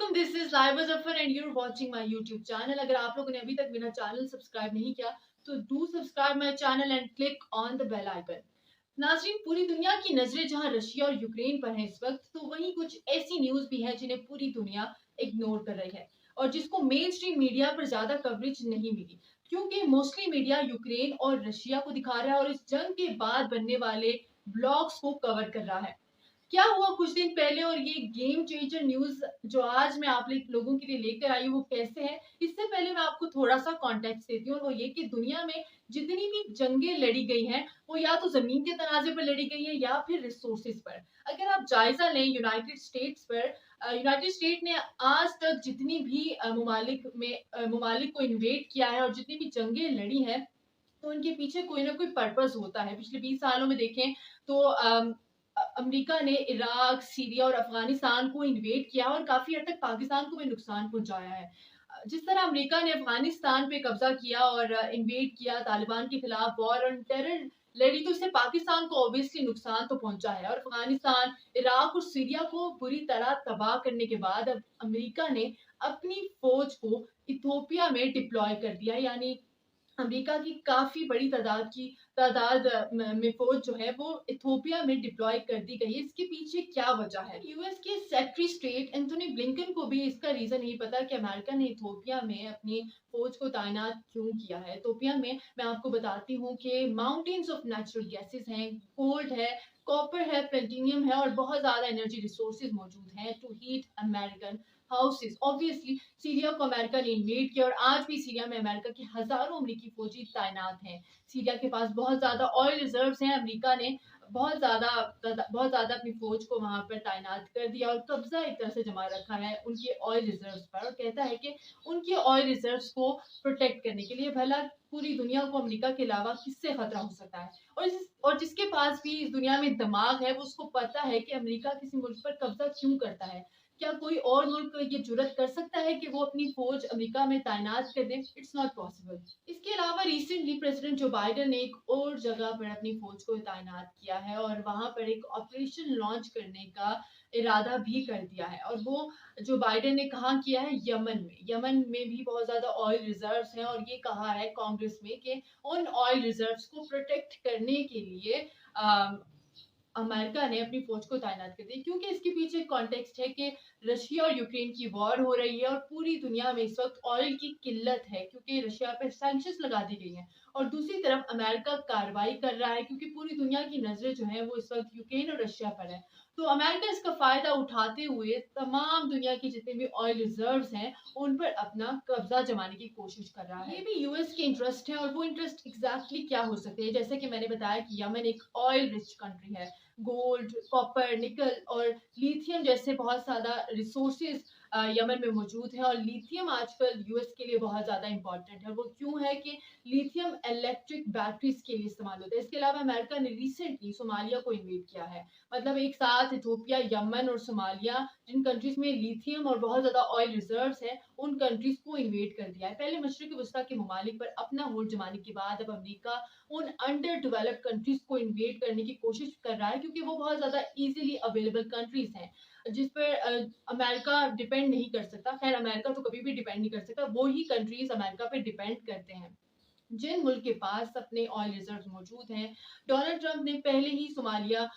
Welcome, this is Laiba Zafar and you are watching my YouTube channel. अगर आप लोगों ने अभी तक मेरा चैनल सब्सक्राइब नहीं किया तो do subscribe my channel and click on the bell icon. नाज़रीन, पूरी दुनिया की नजरें जहां रशिया और यूक्रेन पर है इस वक्त, तो वहीं कुछ ऐसी न्यूज भी है जिन्हें पूरी दुनिया इग्नोर कर रही है और जिसको मेन स्ट्रीम मीडिया पर ज्यादा कवरेज नहीं मिली, क्योंकि मोस्टली मीडिया यूक्रेन और रशिया को दिखा रहा है और इस जंग के बाद बनने वाले ब्लॉग्स को कवर कर रहा है। क्या हुआ कुछ दिन पहले और ये गेम चेंजर न्यूज जो आज मैं आप लोगों के लिए लेकर आई हूँ वो कैसे है, इससे पहले मैं आपको थोड़ा सा कॉन्टेक्स्ट देती हूँ। और वो ये कि दुनिया में जितनी भी जंगें लड़ी गई हैं वो या तो जमीन के तनाजे पर लड़ी गई है या फिर रिसोर्सेज पर। अगर आप जायजा लें यूनाइटेड स्टेट्स पर, यूनाइटेड स्टेट ने आज तक जितनी भी ममालिक को इन्वेट किया है और जितनी भी जंगें लड़ी हैं, तो उनके पीछे कोई ना कोई पर्पस होता है। पिछले 20 सालों में देखें तो अमेरिका ने इराक, सीरिया और अफगानिस्तान को इन्वेड किया और काफी हद तक पाकिस्तान को भी नुकसान पहुंचाया है। जिस तरह अमेरिका ने अफगानिस्तान पे कब्जा किया और इन्वेड किया, तालिबान के खिलाफ वॉर और टेरर लड़ी, तो इससे पाकिस्तान को ऑब्वियसली नुकसान तो पहुंचा है। और अफगानिस्तान, इराक और सीरिया को बुरी तरह तबाह करने के बाद अब अमेरिका ने अपनी फौज को इथोपिया में डिप्लॉय कर दिया। यानी अमेरिका की काफी बड़ी तादाद में फौज जो है वो इथोपिया में डिप्लॉय कर दी गई है। इसके पीछे क्या वजह है? यूएस के सेक्रेटरी स्टेट एंथोनी ब्लिंकन को भी इसका रीजन नहीं पता कि अमेरिका ने इथोपिया में अपनी फौज को तैनात क्यों किया है। इथोपिया में मैं आपको बताती हूँ कि माउंटेन्स ऑफ नेचुरल गैसेस हैं, गोल्ड है, कॉपर है, प्लेटिनियम है और बहुत ज्यादा एनर्जी रिसोर्सेज मौजूद हैं to heat American houses. Obviously Syria को अमेरिका ने इन्वेड किया और आज भी सीरिया में अमेरिका के हजारों अमेरिकी फौजी तैनात हैं। सीरिया के पास बहुत ज्यादा ऑयल रिजर्व्स हैं। अमेरिका ने बहुत ज्यादा अपनी फौज को वहां पर तैनात कर दिया और कब्जा एक तरह से जमा रखा है उनके ऑयल रिजर्व्स पर, और कहता है कि उनके ऑयल रिजर्व्स को प्रोटेक्ट करने के लिए भला पूरी दुनिया को अमेरिका के अलावा किससे खतरा हो सकता है। और जिसके पास भी इस दुनिया में दिमाग है वो उसको पता है कि अमेरिका किसी मुल्क पर कब्जा क्यों करता है। क्या कोई और मुल्क ये जुर्रत कर सकता है कि वो अपनी फौज अमेरिका में तैनात कर दे? It's not possible. इसके अलावा रिसेंटली प्रेसिडेंट जो बाइडेन ने एक और जगह पर अपनी फौज को तैनात किया है और वहां पर एक ऑपरेशन लॉन्च करने का इरादा भी कर दिया है। और वो जो बाइडेन ने कहा किया है यमन में भी बहुत ज्यादा ऑयल रिजर्व्स हैं और ये कहा है कांग्रेस में कि उन ऑयल रिजर्व्स को प्रोटेक्ट करने के लिए अमेरिका ने अपनी फौज को तैनात कर दी। क्योंकि इसके पीछे कॉन्टेक्स्ट है कि रशिया और यूक्रेन की वॉर हो रही है और पूरी दुनिया में इस वक्त ऑयल की किल्लत है क्योंकि रशिया पर सैंक्शंस लगा दी गई हैं। और दूसरी तरफ अमेरिका कार्रवाई कर रहा है क्योंकि पूरी दुनिया की नजरें जो है वो इस वक्त यूक्रेन और रशिया पर है। तो अमेरिका इसका फायदा उठाते हुए तमाम दुनिया की जितने भी ऑयल रिजर्व्स हैं उन पर अपना कब्जा जमाने की कोशिश कर रहा है। ये भी यूएस के इंटरेस्ट है और वो इंटरेस्ट एग्जैक्टली क्या हो सकते हैं? जैसे कि मैंने बताया कि यमन एक ऑयल रिच कंट्री है। गोल्ड, कॉपर, निकल और लिथियम जैसे बहुत ज्यादा रिसोर्सेज यमन में मौजूद है। और लिथियम आजकल यूएस के लिए बहुत ज्यादा इंपॉर्टेंट है। वो क्यों है कि लिथियम इलेक्ट्रिक बैटरीज के लिए इस्तेमाल होता है। इसके अलावा अमेरिका ने रिसेंटली सोमालिया को इन्वेड किया है। मतलब एक साथ इथोपिया, यमन और सोमालिया, जिन कंट्रीज में लिथियम और बहुत ज्यादा ऑयल रिजर्व्स है, उन कंट्रीज को इन्वेड कर दिया है। पहले मशरक़ी वस्ता के ममालिक पर अपना होल्ड जमाने के बाद अब अमेरिका उन अंडर डेवलप्ड कंट्रीज को इन्वेड करने की कोशिश कर रहा है क्योंकि वो बहुत ज्यादा इजीली अवेलेबल कंट्रीज हैं जिस पर अमेरिका डिपेंड नहीं कर सकता। खैर, अमेरिका तो कभी भी डिपेंड नहीं कर सकता, वो ही कंट्रीज अमेरिका पे डिपेंड करते हैं जिन मुल्क के पास अपने ऑयल रिजर्व मौजूद हैं। डोनाल्ड ट्रंप ने पहले ही सोमालिया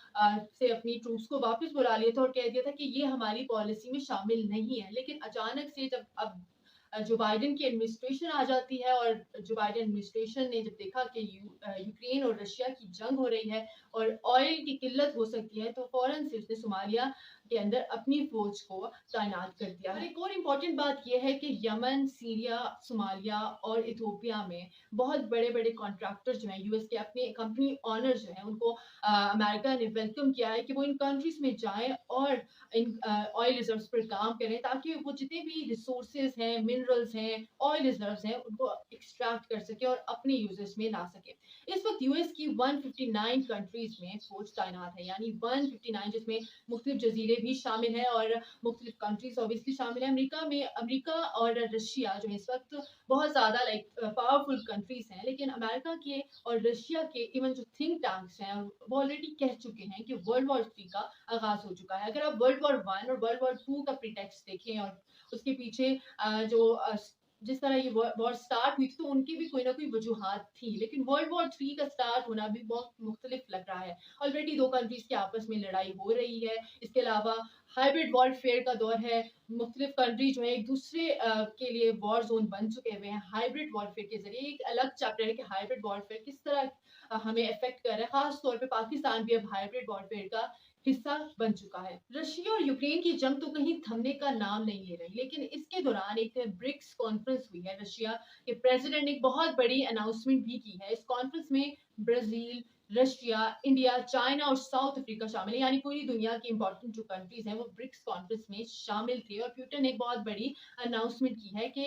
से अपनी ट्रूप्स को वापस बुला लिया था और कह दिया था कि ये हमारी पॉलिसी में शामिल नहीं है। लेकिन अचानक से जब अब जो बाइडेन की एडमिनिस्ट्रेशन आ जाती है और जो बाइडेन एडमिनिस्ट्रेशन ने जब देखा कि यूक्रेन और रशिया की जंग हो रही है और ऑयल की किल्लत हो सकती है, तो फौरन से उसने सोमालिया के अंदर अपनी फौज को तैनात कर दिया। और एक और इम्पोर्टेंट बात यह है कि यमन, सीरिया, सोमालिया और इथोपिया में बहुत बड़े बड़े कॉन्ट्रैक्टर जो हैं यूएस के, अपने कंपनी ऑनर जो हैं, उनको अमेरिका ने वेलकम किया है कि वो इन कंट्रीज में जाएं और इन ऑयल रिजर्व्स पर काम करें ताकि वो जितने भी रिसोर्सेज हैं, मिनरल्स हैं, ऑयल रिजर्व्स हैं, उनको एक्सट्रैक्ट कर सके और अपने यूजर्स में ला सके। इस वक्त यूएस की 159 कंट्रीज में फौज तैनात है। यानी 159, जिसमें मुख्तलिफ जजीरे भी शामिल हैं और मुख्तलिफ कंट्रीज ऑब्वियसली शामिल हैं। अमेरिका और रशिया जो है इस वक्त बहुत ज़्यादा पावरफुल कंट्रीज हैं, लेकिन अमेरिका के और रशिया के इवन जो थिंक टैंक्स हैं वो ऑलरेडी कह चुके हैं कि वर्ल्ड वॉर 3 का आगाज हो चुका है। अगर आप वर्ल्ड वॉर 1 और वर्ल्ड वॉर 2 का प्रीटेक्स्ट देखें और उसके पीछे जिस तरह ये वॉर स्टार्ट हुई थी तो उनकी भी कोई ना कोई वजूहात थी, लेकिन वर्ल्ड वॉर 3 का स्टार्ट होना भी बहुत मुख्तलिफ लग रहा है। ऑलरेडी 2 कंट्रीज की आपस में लड़ाई हो रही है। इसके अलावा हाइब्रिड वॉरफेयर का दौर है। मुख्तलिफ कंट्री जो है एक दूसरे के लिए वॉर जोन बन चुके हुए हैं। हाइब्रिड वॉरफेयर के ज़रिए एक अलग चैप्टर है कि हाइब्रिड वॉरफेयर किस तरह हमें अफेक्ट कर रहा है। ख़ास तौर पे पाकिस्तान भी अब हाइब्रिड वॉरफेयर का हिस्सा बन चुका है। रशिया और यूक्रेन की जंग तो कहीं थमने का नाम नहीं ले रही, लेकिन इसके दौरान एक ब्रिक्स कॉन्फ्रेंस हुई है। रशिया के प्रेसिडेंट ने एक बहुत बड़ी अनाउंसमेंट भी की है। इस कॉन्फ्रेंस में ब्राजील, रशिया, इंडिया, चाइना और साउथ अफ्रीका शामिल है, यानी पूरी दुनिया की इंपॉर्टेंट जो कंट्रीज हैं वो ब्रिक्स कॉन्फ्रेंस में शामिल थे। और पुतिन ने एक बहुत बड़ी अनाउंसमेंट की है कि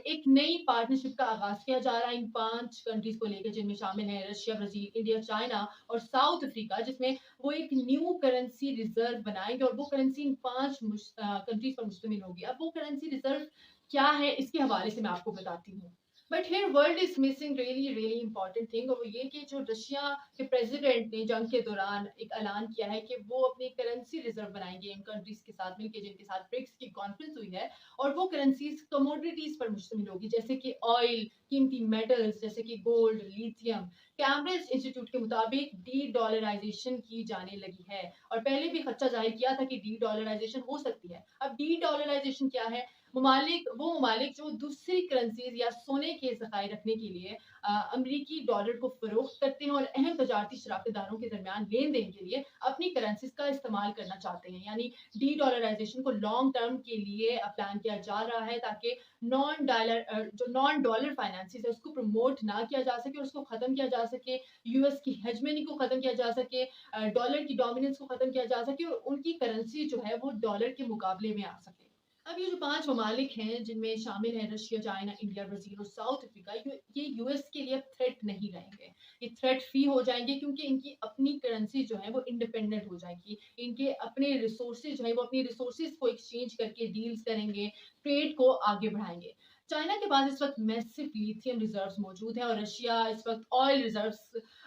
एक नई पार्टनरशिप का आगाज किया जा रहा है इन 5 कंट्रीज को लेकर, जिनमें शामिल है रशिया, ब्राजील, इंडिया, चाइना और साउथ अफ्रीका, जिसमें वो एक न्यू करेंसी रिजर्व बनाएंगे और वो करेंसी इन 5 कंट्रीज पर मुश्तमिल होगी। अब वो करेंसी रिजर्व क्या है, इसके हवाले से मैं आपको बताती हूँ। But here world is missing really important thing, और वो ये कि जो रशिया के प्रेसिडेंट ने जंग के दौरान एक ऐलान किया है कि वो अपनी करेंसी रिजर्व बनाएंगे इन कंट्रीज के साथ मिलकर, जिनके साथ ब्रिक्स की कॉन्फ्रेंस हुई है। और वो करेंसीज कमोडिटीज पर मुश्तमिल होगी, जैसे कि ऑयल, कीमती मेटल्स जैसे कि गोल्ड, लिथियम। कैम्ब्रिज इंस्टीट्यूट के मुताबिक डी डॉलराइजेशन की जाने लगी है, और पहले भी खदशा जाहिर किया था कि डी डॉलराइजेशन हो सकती है। अब डी डॉलराइजेशन क्या है? वो ममालिक जो दूसरी करेंसीज या सोने के ज़खायर रखने के लिए अमरीकी डॉलर को फरोख्त करते हैं और अहम तजारती शराकतदारों के दरमियान लेन देन के लिए अपनी करेंसीज का इस्तेमाल करना चाहते हैं। यानी डी डॉलराइजेशन को लॉन्ग टर्म के लिए प्लान किया जा रहा है, ताकि नॉन डॉलर फाइनेंसिस है उसको प्रमोट ना किया जा सके और उसको खत्म किया जा सके। यूएस की हेजमनी को खत्म किया जा सके, डॉलर की डोमिनेंस को खत्म किया जा सके और उनकी करेंसी जो है वो डॉलर के मुकाबले में आ सके। अब ये जो 5 ममालिक हैं जिनमें शामिल हैं रशिया, चाइना, इंडिया, ब्राज़ील और साउथ अफ्रीका, ये यूएस के लिए अब थ्रेट नहीं रहेंगे। ये थ्रेट फ्री हो जाएँगे, क्योंकि इनकी अपनी करेंसी जो है वो इंडिपेंडेंट हो जाएगी। इनके अपने रिसोर्सेज़ जो हैं वो अपनी रिसोर्सेज़ को एक्सचेंज करके डील्स करेंगे, ट्रेड को आगे बढ़ाएँगे। चाइना के पास इस वक़्त मैसिव लिथियम रिज़र्व्स मौजूद हैं और रशिया इस वक़्त ऑयल रिज़र्व्स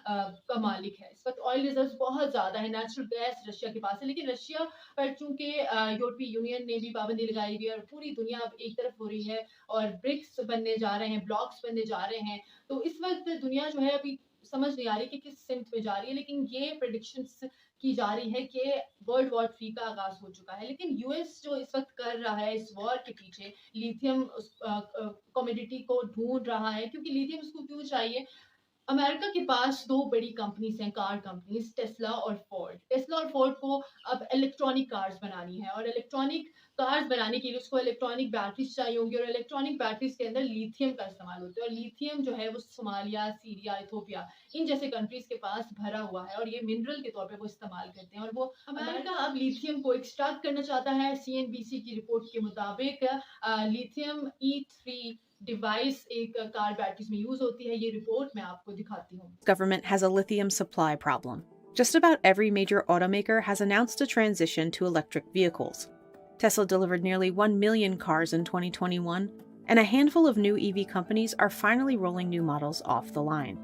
का मालिक है। इस वक़्त ऑयल रिज़र्व्स बहुत ज़्यादा है, नेचुरल गैस रशिया के पास है, लेकिन रशिया पर चूँकि यूरोपीय यूनियन ने भी पाबंदी लगाई हुई है और पूरी दुनिया अब एक तरफ हो रही है और ब्रिक्स बनने जा रहे हैं, ब्लॉक्स बनने जा रहे हैं, तो इस वक़्त दुनिया जो है अभी समझ नहीं आ रही कि किस सिमत में जा रही है, लेकिन ये प्रेडिक्शंस की जा रही है कि वर्ल्ड वॉर 3 का आगाज़ हो चुका है। लेकिन यूएस जो इस वक़्त कर रहा है इस वॉर के पीछे, लिथियम कमोडिटी को ढूँढ रहा है, क्योंकि लिथियम उसको क्यों चाहिए? अमेरिका के पास 2 बड़ी कंपनीज़ हैं, कार कंपनीज़, टेस्ला और फोर्ड। टेस्ला और फोर्ड को अब इलेक्ट्रॉनिक कार्स बनानी है और इलेक्ट्रॉनिक कार्स बनाने के लिए उसको इलेक्ट्रॉनिक बैटरीज़ चाहिए होंगी और इलेक्ट्रॉनिक बैटरीज़ के अंदर लिथियम का इस्तेमाल होता है और लिथियम जो है वो सोमालिया, सीरिया, इथियोपिया इन जैसे कंट्रीज़ के पास भरा हुआ है और ये मिनरल के तौर पे वो इस्तेमाल करते हैं और वो अमेरिका अब लिथियम को एक्सट्रैक्ट करना चाहता है। सीएनबीसी की रिपोर्ट के मुताबिक लिथियम E3 डिवाइस एक कार बैटरीज में यूज होती है। ये रिपोर्ट मैं आपको दिखाती हूँ। Government has a lithium supply problem. Just about every major automaker has announced a transition to electric vehicles. Tesla delivered nearly 1 million cars in 2021, and a handful of new EV companies are finally rolling new models off the line.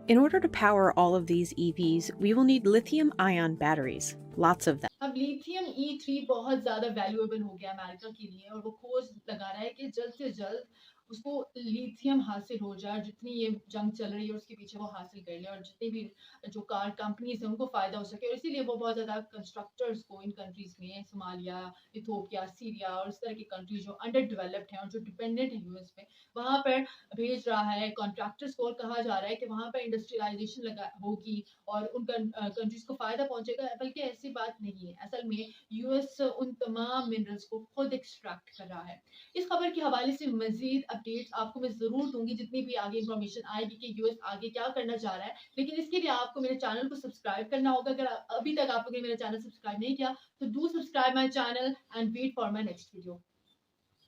In order to power all of these EVs, we will need lithium ion batteries, lots of them. अब lithium E3 बहुत ज़्यादा valuable हो गया America के लिए और वो खोज लगा रहा है कि जल्द से जल्द उसको लिथियम हासिल हो जाए। जितनी ये जंग चल रही है उसके पीछे वो हासिल कर ले और जितनी भी जो कार कंपनीज़ हैं उनको फ़ायदा हो सके और इसीलिए वो बहुत ज़्यादा कंस्ट्रक्टर्स को इन कंट्रीज़ में सोमालिया, इथियोपिया, सीरिया और इस तरह की कंट्रीज़ जो अंडर डेवलप्ड हैं और जो डिपेंडेंट है यूएस पे, वहाँ पर भेज रहा है कॉन्ट्रैक्टर्स को और कहा जा रहा है कि वहाँ पर इंडस्ट्रियलाइज़ेशन लगा होगी और उन कंट्रीज़ को फ़ायदा पहुँचेगा। बल्कि ऐसी बात नहीं है। असल में यूएस उन तमाम मिनरल्स को खुद एक्सट्रैक्ट कर रहा है। इस खबर के हवाले से मज़ीद अपडेट्स आपको मैं ज़रूर दूँगी, जितनी भी आगे इन्फॉर्मेशन आएगी कि यूएस आगे क्या करना चाह रहा है। लेकिन इसके लिए आपको मेरे चैनल को सब्सक्राइब करना होगा। अगर अभी तक आप लोगों ने मेरा चैनल सब्सक्राइब नहीं किया, तो do subscribe my channel and wait for my next video.